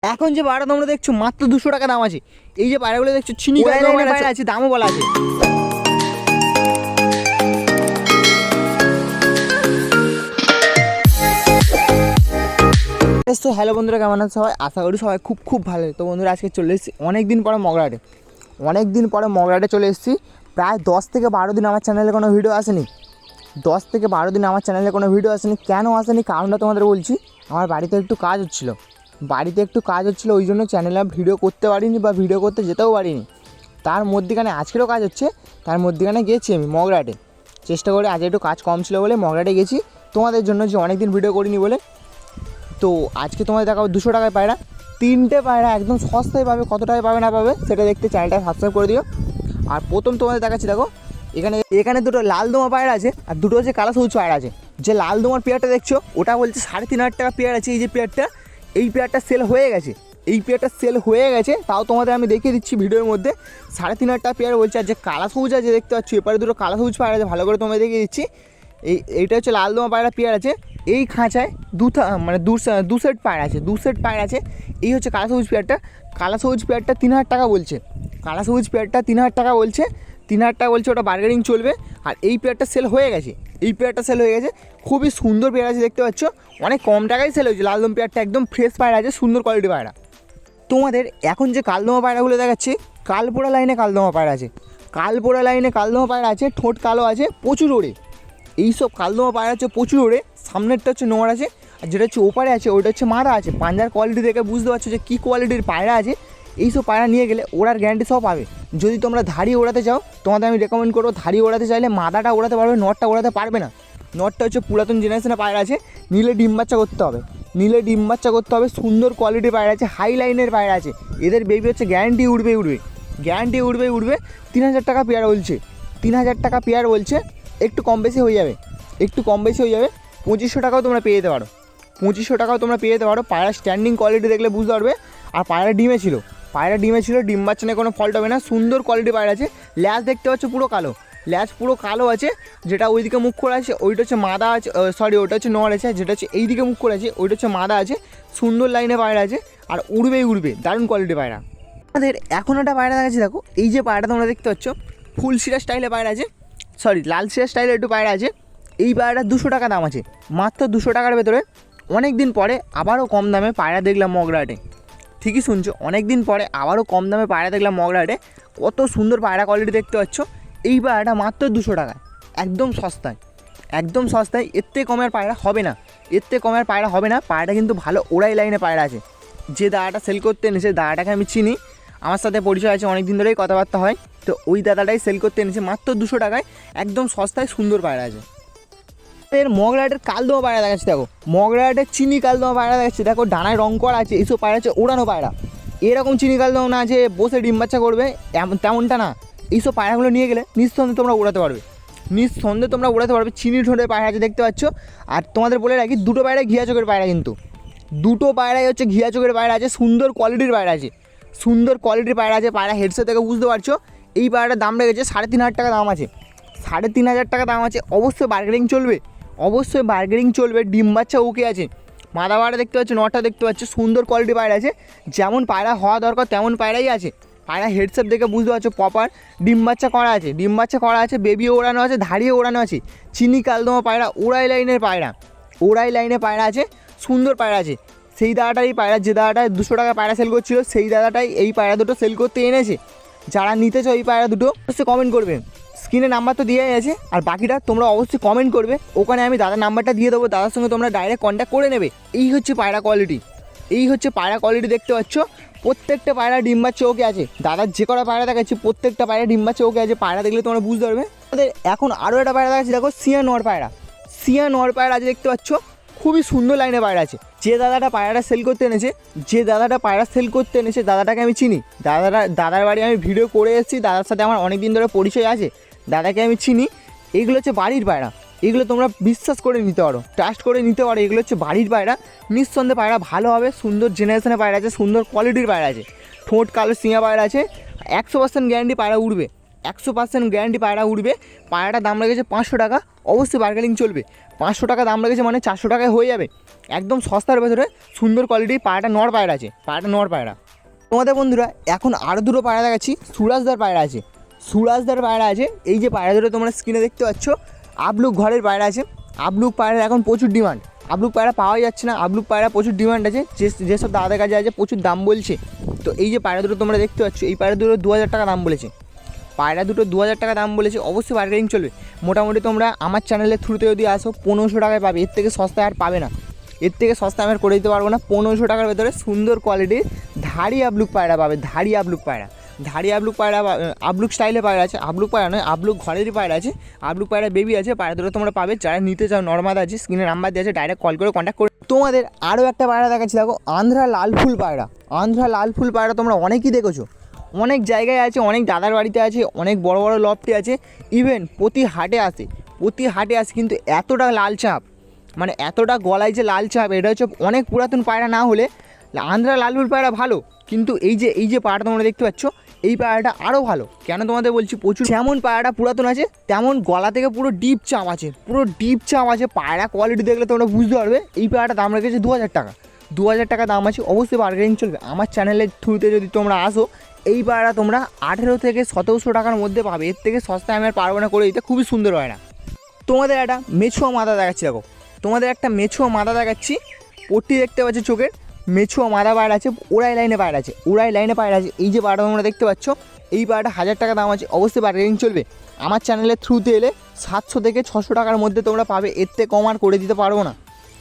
এখন যে পায়রা তোমরা দেখছো মাত্র 200 টাকা দাম আছে। এই যে পায়রাগুলো দেখছো চিনি পায়রা আছে, দামও বলা আছে। তো হ্যালো বন্ধুরা, কেমন আছে সবাই? আশা করি সবাই খুব ভালো। তো বন্ধুরা আজকে চলে এসেছি অনেক দিন পরে মগরাহাটে চলে এসেছি। প্রায় 10 থেকে 12 দিন আমার চ্যানেলে কোনো ভিডিও আসেনি। 10 থেকে 12 দিন আমার চ্যানেলে কোনো ভিডিও আসেনি। কেন আসেনি কারণটা তোমাদের বলছি। আমার বাড়িতে একটু কাজ হচ্ছিলো, ওই জন্য চ্যানেলে ভিডিও করতে পারিনি বা ভিডিও করতে যেতেও পারিনি। তার মধ্যেখানে আজকেরও কাজ হচ্ছে, তার মধ্যেখানে গেছি আমি মগরাহাটে। চেষ্টা করে আজ একটু কাজ কম ছিল বলে মগরাহাটে গেছি তোমাদের জন্য, যে অনেক দিন ভিডিও করিনি বলে। তো আজকে তোমাদের দেখাবো 200 টাকায় পায়রা, 3টে পায়রা একদম সস্তায় পাবে। কত টাকায় পাবে না পাবে সেটা দেখতে চ্যানেলটা সাবস্ক্রাইব করে দিও। আর প্রথম তোমাদের দেখাচ্ছি, দেখো এখানে দুটো লাল দোমা পায়রা আছে আর দুটো হচ্ছে কালো সবুজ পায়রা আছে। যে লাল দোমার পেয়ারটা দেখছো ওটা বলছে 3,500 টাকা পেয়ার আছে। এই যে পেয়ারটা, এই পেয়ারটা সেল হয়ে গেছে, তাও তোমাদের আমি দেখিয়ে দিচ্ছি ভিডিওর মধ্যে। 3,500 টাকা পেয়ার বলছে। আর যে কালা সবুজ আছে দেখতে পাচ্ছ, এপারে দুটো কালা সবুজ পায়রা আছে, ভালো করে তোমাদের দেখিয়ে দিচ্ছি। এইটা হচ্ছে লাল দোমা পায়রা পেয়ার আছে। এই খাঁচায় দু সেট পায়রা আছে। এই হচ্ছে কালা সবুজ পেয়ারটা 3,000 টাকা বলছে। 3,000 টাকা বলছে, ওটা বার্গেনিং চলবে। আর এই পেয়ারটা সেল হয়ে গেছে, খুবই সুন্দর পেয়ার আছে দেখতে পাচ্ছ। অনেক কম টাকায় সেল হয়েছে। লালদম পেয়ারটা একদম ফ্রেশ পায়রা আছে, সুন্দর কোয়ালিটি পায়রা। তোমাদের এখন যে কালদমা পায়রাগুলো দেখাচ্ছি, কালপোড়া লাইনে কালদমা পায়রা আছে, ঠোঁট কালো আছে, প্রচুর ওড়ে। এইসব কালদমা পায়রা হচ্ছে প্রচুর ওড়ে। সামনেরটা হচ্ছে নোয়ার আছে, আর যেটা হচ্ছে ওপারে আছে ওইটা হচ্ছে মাদা আছে। পাঞ্জার কোয়ালিটি দেখে বুঝতে পারছো যে কী কোয়ালিটির পায়রা আছে। এইসব পায়রা নিয়ে গেলে ওড়ার গ্যারান্টি সব পাবে। যদি তোমরা ধাড়ি ওড়াতে চাও, তোমাদের আমি রেকমেন্ড করবো ধাড়ি ওড়াতে চাইলে মাদাটা ওড়াতে পারবে, নটটা ওড়াতে পারবে না। নটটা হচ্ছে পুরাতন জেনারেশনের পায়রা আছে, নিলে ডিম বাচ্চা করতে হবে। সুন্দর কোয়ালিটির পায়রা আছে, হাই লাইনের পায়রা আছে। এদের বেবি হচ্ছে গ্যারান্টি উঠবে। 3,000 টাকা পেয়ার বলছে। 3,000 টাকা পেয়ার বলছে। একটু কম বেশি হয়ে যাবে। 2,500 টাকাও তোমরা পেয়ে যেতে পারো। পায়রা স্ট্যান্ডিং কোয়ালিটি দেখলে বুঝতে পারবে। আর পায়রা ডিমে ছিল, ডিম বাচ্চা নিয়ে কোনো ফল্ট হবে না। সুন্দর কোয়ালিটি পায়রা আছে। ল্যাজ দেখতে পাচ্ছ পুরো কালো আছে। যেটা ওইদিকে মুখ করে আছে ওইটা হচ্ছে মাদা আছে, ওটা হচ্ছে নর আছে। যেটা হচ্ছে এইদিকে মুখ করে আছে ওইটা হচ্ছে মাদা আছে। সুন্দর লাইনে পায়রা আছে, আর উড়বে, দারুণ কোয়ালিটি পায়রা। আমাদের এখন একটা পায়রা দেখাচ্ছি, দেখো এই যে পায়রাটা তোমরা দেখতে পাচ্ছ, ফুল শিরা স্টাইলে পায়রা আছে, লাল শিরা স্টাইলে একটু পায়রা আছে। এই পায়রাটা 200 টাকা দাম আছে, মাত্র 200 টাকার ভেতরে। অনেক দিন পরে আবারও কম দামে পায়রা দেখলাম মগরাহাটে। ঠিকই শুনছো, অনেক দিন পরে আবারও কম দামে পায়রা দেখলাম মগরাহাটে। কত সুন্দর পায়রা কোয়ালিটি দেখতে পাচ্ছ। এই পায়রাটা মাত্র 200 টাকায়, একদম সস্তায়। এর থেকে কমের পায়রা হবে না। পায়রাটা কিন্তু ভালো ওড়াই লাইনে পায়রা আছে। যে দাদাটা সেল করতে এনেছে, দাদাটাকে আমি চিনি, আমার সাথে পরিচয় আছে, অনেক দিন ধরেই কথাবার্তা হয়। তো ওই দাদাটাই সেল করতে এনেছে মাত্র 200 টাকায়, একদম সস্তায় সুন্দর পায়রা আছে। এর মগরাহাটের কালদমা পায়রা দেখাচ্ছি, দেখো মগরাহাটের চিনি কালদমা পায়রা দেখাচ্ছি। দেখো ডানায় রং করা আছে। এইসব পায়রা হচ্ছে ওড়ানো পায়রা। এরকম চিনি কালদমা না যে বসে ডিম বাচ্চা করবে, তেমনটা না। এইসব পায়রাগুলো নিয়ে গেলে নিঃসন্দেহে তোমরা উড়াতে পারবে। চিনি ঠোঁটের পায়রা আছে দেখতে পাচ্ছ। আর তোমাদের বলে রাখি, দুটো পায়রা ঘিয়া চোখের পায়রা, কিন্তু দুটো পায়রাই হচ্ছে ঘিয়া চোখের পায়রা আছে। সুন্দর কোয়ালিটির পায়রা আছে। পায়রা হেডসেট থেকে বুঝতে পারছো। এই পায়রাটার দাম রেখেছে 3,500 টাকা দাম আছে। 3,500 টাকা দাম আছে। অবশ্যই বার্গেনিং চলবে। ডিম বাচ্চা ওকে আছে। মাদা পায়রা দেখতে পাচ্ছ, নটা দেখতে পাচ্ছ, সুন্দর কোয়ালিটি পায়রা আছে। যেমন পায়রা হওয়া দরকার তেমন পায়রাই আছে। পায়রা হেডসেট দেখে বুঝতে পারছো প্রপার ডিম বাচ্চা করা আছে। বেবিও ওড়ানো আছে, ধাড়িও ওড়ানো আছে। চিনি কালদমা পায়রা, ওড়াই লাইনে পায়রা আছে। সুন্দর পায়রা আছে। সেই দাদাটাই পায়রা, যে দাদাটা 200 টাকা পায়রা সেল করছিল, সেই দাদাটাই এই পায়রা দুটো সেল করতে এনেছে। যারা নিতে চাও এই পায়রা দুটো, অবশ্যই কমেন্ট করবে। স্ক্রিনে নাম্বার তো দেওয়াই আছে, আর বাকিটা তোমরা অবশ্যই কমেন্ট করবে। ওখানে আমি দাদার নাম্বারটা দিয়ে দেবো, দাদার সঙ্গে তোমরা ডাইরেক্ট কন্ট্যাক্ট করে নেবে। এই হচ্ছে পায়রা কোয়ালিটি দেখতে পাচ্ছ। প্রত্যেকটা পায়রা ডিম বাচ্চা ওকে আছে। দাদার যে কটা পায়রা দেখাচ্ছি প্রত্যেকটা পায়রা ডিম বাচ্চা ওকে আছে। পায়রা দেখলে তোমরা বুঝতে পারবে। আমাদের এখন আরও একটা পায়রা দেখাচ্ছি, দেখো সিয়া নর পায়রা আছে দেখতে পাচ্ছ। খুবই সুন্দর লাইনে পায়রা আছে। যে দাদাটা পায়রা সেল করতে এনেছে, দাদাটাকে আমি চিনি। দাদার বাড়ি আমি ভিডিও করে এসেছি। দাদার সাথে আমার অনেক দিন ধরে পরিচয় আছে, দাদাকে আমি চিনি। এইগুলো হচ্ছে বাড়ির পায়রা। এগুলো তোমরা বিশ্বাস করে নিতে পারো, ট্রাস্ট করে নিতে পারো। এগুলো হচ্ছে বাড়ির পায়রা। নিঃসন্দেহে পায়রা ভালো হবে। সুন্দর জেনারেশনের পায়রা আছে, সুন্দর কোয়ালিটির পায়রা আছে। ঠোঁট কালো সিঙা পায়রা আছে। 100% গ্যারান্টি পায়রা উঠবে। 100% গ্যারান্টি পায়রা উঠবে। পায়রাটার দাম লেগেছে 500 টাকা, অবশ্যই বার্গেনিং চলবে। 500 টাকা দাম লেগেছে মানে 400 টাকায় হয়ে যাবে, একদম সস্তার ভেতরে সুন্দর কোয়ালিটির পায়রাটা নর পায়রা আছে, পায়রাটা নর পায়রা। তোমাদের বন্ধুরা এখন আরও দুটো পায়রা দেখাচ্ছি, সুরাজদার পায়রা আছে, সুরাজদার পায়রা আছে। এই যে পায়রা দুটো তোমরা স্ক্রিনে দেখতে পাচ্ছ, আবলুক ঘরের পায়রা আছে। আবলুক পায়রার এখন প্রচুর ডিমান্ড, আবলুক পায়রা পাওয়া যাচ্ছে না, আবলুক পায়রা প্রচুর ডিমান্ড আছে, যেসব দাদাদের কাছে আছে প্রচুর দাম বলছে। তো এই যে পায়রা দুটো তোমরা দেখতে পাচ্ছ, এই পায়রা দুটো 2000 টাকা দাম বলেছে, পায়রা দুটো 2000 টাকা দাম বলেছে, অবশ্যই বার্গেনিং চলবে। মোটামুটি তোমরা আমার চ্যানেলের থ্রুতে যদি আসো 1500 টাকায় পাবে, এর থেকে সস্তায় আর পাবে না, এর থেকে সস্তা আমি আর করে দিতে পারবো না। 1500 টাকার ভেতরে সুন্দর কোয়ালিটির ধাড়ি আবলুক পায়রা পাবে, ধাড়ি আবলুক পায়রা, ধাড়ি আবলুক পায়রা, আবলুক স্টাইলে পায়রা আছে, আবলুক পায়রা নয়, আবলুক ঘরেরই পায়রা আছে, আবলুক পায়রা বেবি আছে। পায়রা দুটো তোমরা পাবে, যারা নিতে চাও নর্মাল আছে, স্ক্রিনে নাম্বার দেওয়া আছে, ডাইরেক্ট কল করে কন্ট্যাক্ট করে। তোমাদের আরও একটা পায়রা দেখাচ্ছি, দেখো আন্ধ্রা লাল ফুল পায়রা, আন্ধ্রা লাল ফুল পায়রা তোমরা অনেকেই দেখেছো, অনেক জায়গায় আছে, অনেক দাদার বাড়িতে আছে, অনেক বড় বড় লফটে আছে, ইভেন প্রতি হাটে আসে, প্রতি হাটে আসে, কিন্তু এতটা লাল চাপ, মানে এতটা গলায় যে লাল চাপ, এটা হচ্ছে অনেক পুরাতন পায়রা না হলে আন্ধ্রা লাল ফুল পায়রা ভালো, কিন্তু এই যে পায়রাটা তোমরা দেখতে পাচ্ছ, এই পায়রাটা আরও ভালো। কেন তোমাদের বলছি, প্রচুর যেমন পায়রাটা পুরাতন আছে তেমন গলা থেকে পুরো ডিপ চাপ আছে, পুরো ডিপ চাপ আছে। পায়রা কোয়ালিটি দেখলে তোমরা বুঝতে পারবে। এই পায়রাটা দাম রেখেছে 2000 টাকা, 2000 টাকা দাম আছে, অবশ্যই বার্গেনিং চলবে। আমার চ্যানেলের থ্রুতে যদি তোমরা আসো, এই পায়রা তোমরা 18 থেকে 1700 টাকার মধ্যে পাবে, এর থেকে সস্তায় আমি আর পারবো না করে দিতে, খুবই সুন্দর পায়রা। তোমাদের একটা মেছুয়া মাদা দেখাচ্ছি, দেখো তোমাদের একটা মেছুয়া মাদা দেখাচ্ছি, পট্টি দেখতে পাচ্ছ চোখের, মেছুয়া মাদা পায়রা আছে, ওড়াই লাইনে পায়রা আছে, ওড়াই লাইনে পায়রা আছে। এই যে পায়রাটা তোমরা দেখতে পাচ্ছ, এই পায়রাটা 1000 টাকা দাম আছে, অবশ্যই বার্গেনিং চলবে। আমার চ্যানেলের থ্রুতে এলে 700 থেকে 600 টাকার মধ্যে তোমরা পাবে, এর থেকে কম আর করে দিতে পারবো না,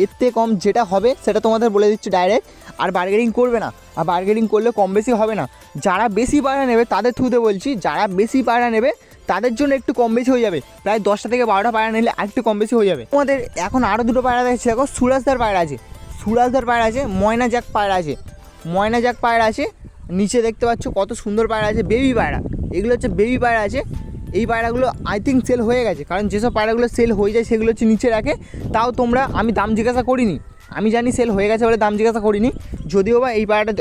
এর থেকে কম যেটা হবে সেটা তোমাদের বলে দিচ্ছি ডাইরেক্ট, আর বার্গেনিং করবে না, আর বার্গেনিং করলে কম বেশি হবে না। যারা বেশি পায়রা নেবে তাদের থ্রুতে বলছি, যারা বেশি পায়রা নেবে তাদের জন্য একটু কম বেশি হয়ে যাবে, প্রায় 10টা থেকে 12টা পায়রা নিলে একটু কম বেশি হয়ে যাবে। তোমাদের এখন আরও দুটো পায়রা দেখছি, দেখো সুরাজদার পায়রা আছে, সুরাজদার পায়রা আছে, ময়না জ্যাক পায়রা আছে, ময়না জ্যাক পায়রা আছে। নিচে দেখতে পাচ্ছ কত সুন্দর পায়রা আছে, বেবি পায়রা, এগুলো হচ্ছে বেবি পায়রা আছে। এই পায়রাগুলো আই থিঙ্ক সেল হয়ে গেছে, কারণ যেসব পায়রাগুলো সেল হয়ে যায় সেগুলো হচ্ছে নিচে রাখে, তাও তোমরা, আমি দাম জিজ্ঞাসা করিনি, আমি জানি সেল হয়ে গেছে বলে দাম জিজ্ঞাসা করিনি। যদিও বা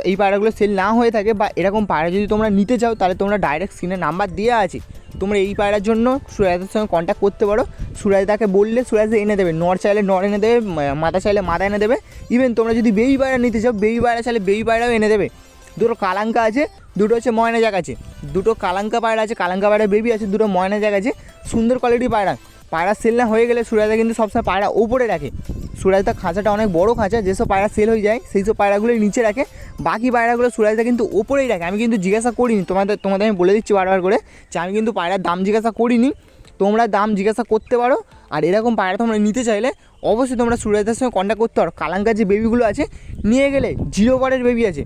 এই পায়রাগুলো সেল না হয়ে থাকে, বা এরকম পায়রা যদি তোমরা নিতে চাও, তাহলে তোমরা ডাইরেক্ট স্ক্রিনে নাম্বার দেওয়া আছে, তোমরা এই পায়রার জন্য সুরাজদার সঙ্গে কন্ট্যাক্ট করতে পারো। সুরাজদাকে বললে সুরাজদা এনে দেবে, নর চাইলে নর এনে দেবে, মাদা চাইলে মাদা এনে দেবে। ইভেন তোমরা যদি বেবি পায়রা নিতে চাও, বেবি পায়রা চাইলে বেবি পায়রাও এনে দেবে। দুটো কালাঙ্কা আছে, দুটো হচ্ছে ময়না জ্যাক আছে, দুটো কালাঙ্কা পায়রা আছে, কালাঙ্কা পায়রা বেবি আছে, দুটো ময়না জ্যাক আছে, সুন্দর কোয়ালিটির পায়রা। পায়রা সেল না হয়ে গেলে সুরাজদা কিন্তু সবসময় পায়রা ওপরে রাখে, সুরাজদা খাঁচাটা অনেক বড় খাঁচা, যেসব পায়রা সেল হয়ে যায় সেই সব পায়রাগুলোই নিচে রাখে, বাকি পায়রাগুলো সুরাজদা কিন্তু ওপরেই রাখে। আমি কিন্তু জিজ্ঞাসা করিনি, তোমাদের আমি বলে দিচ্ছি বারবার করে যে আমি কিন্তু পায়রার দাম জিজ্ঞাসা করিনি, তোমরা দাম জিজ্ঞাসা করতে পারো। আর এরকম পায়রা তোমরা নিতে চাইলে অবশ্যই তোমরা সুরাজদার সঙ্গে কন্ট্যাক্ট করতে পারো। কালাঙ্কার যে বেবিগুলো আছে নিয়ে গেলে, 0 পারের বেবি আছে,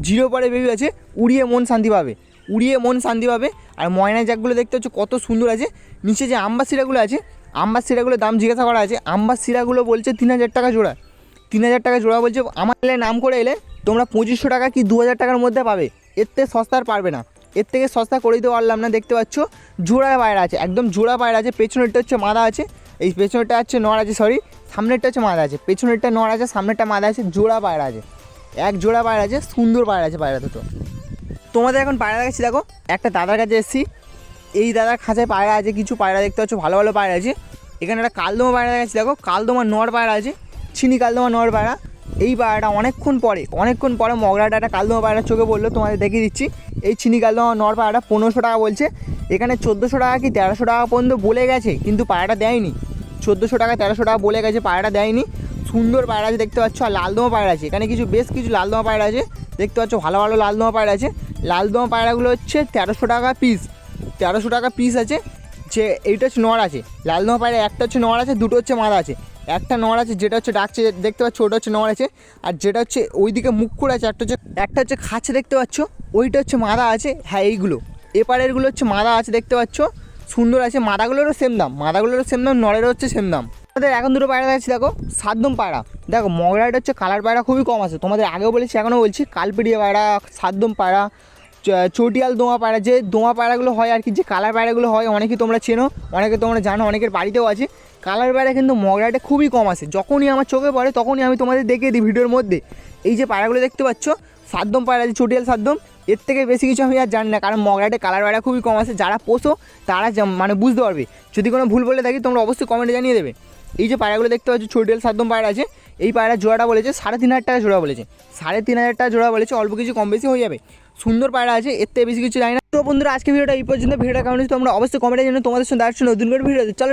0 পারের বেবি আছে, উড়িয়ে মন শান্তি পাবে, উড়িয়ে মন শান্তি পাবে। আর ময়না জ্যাকগুলো দেখতে হচ্ছে কত সুন্দর আছে। নিচে যে আম্বার শিরাগুলো আছে, আম্বার শিরাগুলোর দাম জিজ্ঞাসা করা আছে, আম্বার শিরাগুলো বলছে 3000 টাকা জোড়া, 3000 টাকা জোড়া বলছে। আমার নাম করে এলে তোমরা 2500 টাকা কি 2000 টাকার মধ্যে পাবে, এর থেকে সস্তা আর পারবে না, এর থেকে সস্তা করে দিতে পারলাম না। দেখতে পাচ্ছ জোড়া পায়রা আছে, একদম জোড়া পায়রা আছে। পেছনেরটা হচ্ছে মাদা আছে, এই পেছনেরটা হচ্ছে নর আছে, সরি সামনেরটা হচ্ছে মাদা আছে, পেছনেরটা নর আছে, সামনেরটা মাদা আছে, জোড়া পায়রা আছে, এক জোড়া পায়রা আছে, সুন্দর পায়রা আছে পায়রা দুটো। তোমাদের এখন পায়রা দেখাচ্ছি, দেখো একটা দাদার কাছে এসেছি, এই দাদার খাঁচায় পায়রা আছে, কিছু পায়রা দেখতে পাচ্ছ ভালো ভালো পায়রা আছে। এখানে একটা কালদমা পায়রা দেখাচ্ছি, দেখো কালদমা নর পায়রা আছে, চিনি কালদমা নর পায়রা। এই পায়রাটা অনেকক্ষণ পরে মগরাটা একটা কালদমা পায়রা চোখে পড়লো, তোমাদের দেখিয়ে দিচ্ছি। এই চিনি কালদমা নর পায়রাটা 1500 টাকা বলছে, এখানে 1400 টাকা কি 1300 টাকা পর্যন্ত বলে গেছে, কিন্তু পায়রাটা দেয়নি। 1400 টাকা 1300 টাকা বলে গেছে, পায়রাটা দেয়নি। সুন্দর পায়রা আছে দেখতে পাচ্ছ, আর লালদমা পায়রা আছে, এখানে বেশ কিছু লালদমা পায়রা আছে দেখতে পাচ্ছ, ভালো ভালো লালদমা পায়রা আছে। লালদমা পায়রাগুলো হচ্ছে 1300 টাকা পিস, 1300 টাকা পিস আছে। যে এইটা হচ্ছে নর আছে, লালদমা পায়রা একটা হচ্ছে নর আছে, দুটো হচ্ছে মাদা আছে। একটা নর আছে যেটা হচ্ছে ডাকছে দেখতে পাচ্ছ, ওটা হচ্ছে নর আছে। আর যেটা হচ্ছে ওইদিকে মুখ করে আছে একটা হচ্ছে খাচ্ছে দেখতে পাচ্ছ, ওইটা হচ্ছে মাদা আছে। হ্যাঁ এইগুলো এপারেরগুলো হচ্ছে মাদা আছে দেখতে পাচ্ছ, সুন্দর আছে। মাদাগুলোরও সেম দাম, নরেরও হচ্ছে সেম দাম। তোমাদের এখন দুটো পায়রা দেখাচ্ছি, দেখো সাতদম পায়রা। দেখো মগরাটা হচ্ছে কালার পায়রা খুবই কম আছে, তোমাদের আগেও বলেছি এখনও বলছি, কালপিড়িয়া পায়রা, সাতদম পায়রা, চটিয়াল দোমা পায়রা, যে দোমা পায়রাগুলো হয় আর কি, যে কালার পায়রাগুলো হয়, অনেকেই তোমরা চেনো, অনেকে তোমরা জানো, অনেকের বাড়িতেও আছে কালার পায়রা, কিন্তু মগরাটা খুবই কম আছে। যখনই আমার চোখে পড়ে তখনই আমি তোমাদের দেখিয়ে দিই ভিডিওর মধ্যে। এই যে পায়রাগুলো দেখতে পাচ্ছ সাদ্দম পায়রা আছে, চটিয়াল সাদ্দম। এর থেকে বেশি কিছু আমি আর জানি না, কারণ মগরাটে কালার পায়রা খুবই কম আছে। যারা পোষো তারা মানে বুঝতে পারবে। যদি কোনো ভুল বলে থাকি তোমরা অবশ্যই কমেন্টে জানিয়ে দেবে। এই যে পায়রাগুলো দেখতে পাচ্ছ চটিয়াল সাদ্দম পায়রা আছে, এই পায়রা জোড়াটা বলেছে 3,500 টাকা জোড়া বলেছে, 3,500 টাকা জোড়া বলেছে। অল্প কিছু কম বেশি হয়ে যাবে। সুন্দর পায়রা আছে, এর থেকে বেশি কিছু জানি না। তো বন্ধুরা আজকে ভিডিওটা এই পর্যন্ত। ভিডিওটা কেমন হয়েছে তোমরা অবশ্যই কমেন্টে জানিও। তোমাদের সঙ্গে দেখা হচ্ছে নতুন করে ভিডিও। চলো।